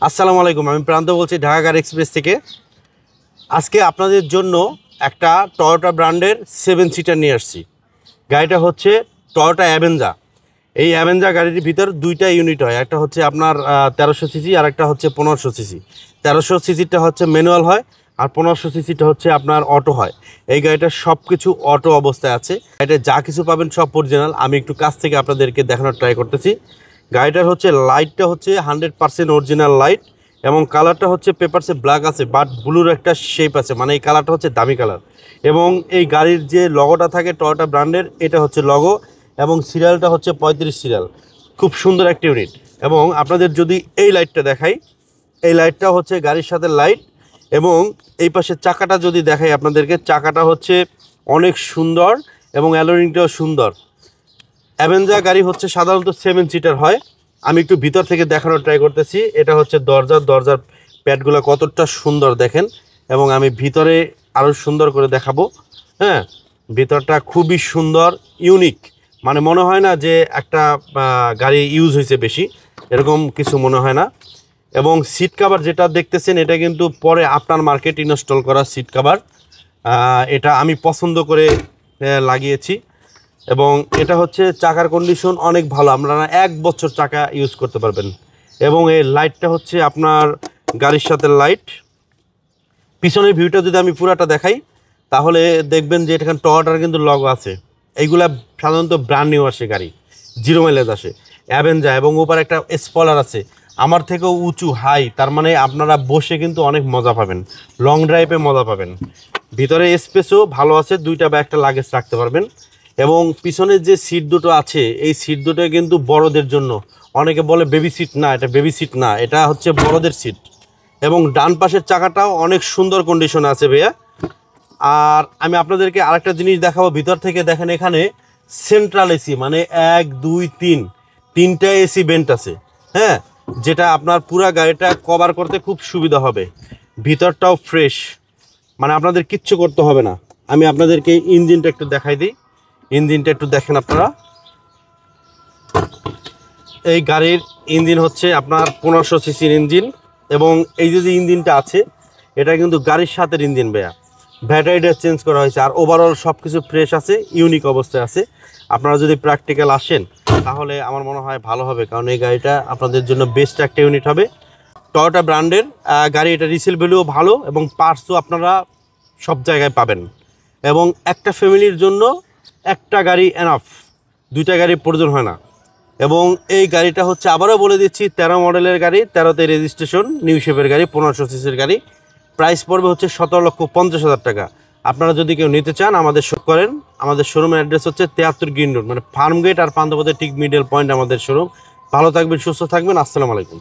আসসালামু আলাইকুম, আমি প্রান্ত বলছি ঢাকা গাড়ি এক্সপ্রেস থেকে। আজকে আপনাদের জন্য একটা টয়োটা ব্র্যান্ডের 7 সিটার নিয়ে আসছি। গাড়িটা হচ্ছে টয়োটা অ্যাভেঞ্জা। এই অ্যাভেঞ্জা গাড়ির ভিতর দুইটা ইউনিট হয়, একটা হচ্ছে আপনার 1300 সিসি আর একটা হচ্ছে 1500 সিসি। 1300 সিসিটা হচ্ছে ম্যানুয়াল হয় আর 1500 সিসিটা হচ্ছে আপনার অটো হয়। এই গাড়িটার সব কিছু অটো অবস্থায় আছে। গাড়িটা যা কিছু পাবেন সব অরিজিনাল। আমি একটু কাছ থেকে আপনাদেরকে দেখানোর ট্রাই করতেছি। গাড়িটার হচ্ছে লাইটটা হচ্ছে 100% অরিজিনাল লাইট এবং কালারটা হচ্ছে পেপারসে ব্ল্যাক আছে, বাট ব্লুর একটা শেপ আছে, মানে এই কালারটা হচ্ছে দামি কালার। এবং এই গাড়ির যে লগোটা থাকে টয়োটা ব্র্যান্ডের, এটা হচ্ছে লগো এবং সিরিয়ালটা হচ্ছে 35 সিরিয়াল। খুব সুন্দর একটা ইউনিট। এবং আপনাদের যদি এই লাইটটা দেখাই, এই লাইটটা হচ্ছে গাড়ির সাথে লাইট। এবং এই পাশে চাকাটা যদি দেখাই আপনাদেরকে, চাকাটা হচ্ছে অনেক সুন্দর এবং অ্যালোরিংটাও সুন্দর। অ্যাভেঞ্জা গাড়ি হচ্ছে সাধারণত 7 সিটার হয়। আমি একটু ভিতর থেকে দেখানোর ট্রাই করতেছি। এটা হচ্ছে দরজার প্যাডগুলো কতটা সুন্দর দেখেন, এবং আমি ভিতরে আরও সুন্দর করে দেখাবো। হ্যাঁ, ভিতরটা খুবই সুন্দর, ইউনিক। মানে মনে হয় না যে একটা গাড়ি ইউজ হয়েছে বেশি, এরকম কিছু মনে হয় না। এবং সিট কাভার যেটা দেখতেছেন, এটা কিন্তু পরে আপনার মার্কেট ইনস্টল করা সিট কাভার। এটা আমি পছন্দ করে লাগিয়েছি। এবং এটা হচ্ছে চাকার কন্ডিশন অনেক ভালো, আপনারা 1 বছর চাকা ইউজ করতে পারবেন। এবং এই লাইটটা হচ্ছে আপনার গাড়ির সাথে লাইট। পিছনের ভিউটা যদি আমি পুরাটা দেখাই, তাহলে দেখবেন যে এখানে টয়োটার কিন্তু লগো আছে। এইগুলা সাধারণত ব্র্যান্ড নিউ আসে গাড়ি, 0 মাইলেজ আসে অ্যাভেঞ্জা। এবং ওপর একটা স্পয়লার আছে আমার থেকেও উঁচু, হাই। তার মানে আপনারা বসে কিন্তু অনেক মজা পাবেন, লং ড্রাইভে মজা পাবেন। ভিতরে স্পেসও ভালো আছে, 2টা বা একটা লাগেজ রাখতে পারবেন। এবং পিছনের যে সিট দুটো আছে, এই সিট দুটো কিন্তু বড়দের জন্য। অনেকে বলে বেবি সিট, না এটা বেবি সিট না, এটা হচ্ছে বড়দের সিট। এবং ডান পাশের চাকাটাও অনেক সুন্দর কন্ডিশনে আছে ভাইয়া। আর আমি আপনাদেরকে আরেকটা জিনিস দেখাবো ভিতর থেকে। দেখেন এখানে সেন্ট্রাল এসি, মানে 1 2 3 তিনটা এসি ভেন্ট আছে। হ্যাঁ, যেটা আপনার পুরা গাড়িটা কভার করতে খুব সুবিধা হবে। ভিতরটাও ফ্রেশ, মানে আপনাদের কিচ্ছু করতে হবে না। আমি আপনাদেরকে ইঞ্জিনটা একটু দেখাই দিই। ইঞ্জিনটা একটু দেখেন আপনারা। এই গাড়ির ইঞ্জিন হচ্ছে আপনার 1500 সিসির ইঞ্জিন। এবং এই যে ইঞ্জিনটা আছে, এটা কিন্তু গাড়ির সাথে ইঞ্জিন ভাইয়া। ব্যাটারিটা চেঞ্জ করা হয়েছে, আর ওভারঅল সব কিছু ফ্রেশ আছে, ইউনিক অবস্থায় আছে। আপনারা যদি প্র্যাকটিক্যাল আসেন তাহলে আমার মনে হয় ভালো হবে, কারণ এই গাড়িটা আপনাদের জন্য বেস্ট একটা ইউনিট হবে। টয়োটা ব্র্যান্ডের গাড়ি, এটা রিসেল ভ্যালুও ভালো এবং পার্টসও আপনারা সব জায়গায় পাবেন। এবং একটা ফ্যামিলির জন্য একটা গাড়ি এনাফ, 2টা গাড়ি প্রয়োজন হয় না। এবং এই গাড়িটা হচ্ছে, আবারও বলে দিচ্ছি, 13 মডেলের গাড়ি, 13তে রেজিস্ট্রেশন, নিউ শেপের গাড়ি, 1500 সিসির গাড়ি। প্রাইস পড়বে হচ্ছে 17,50,000 টাকা। আপনারা যদি কেউ নিতে চান আমাদের শো করেন। আমাদের শোরুমের অ্যাড্রেস হচ্ছে 73 গ্রিন রোড, মানে ফার্ম গেট আর পান্থপথের ঠিক মিডল পয়েন্ট আমাদের শোরুম। ভালো থাকবেন, সুস্থ থাকবেন। আসসালামু আলাইকুম।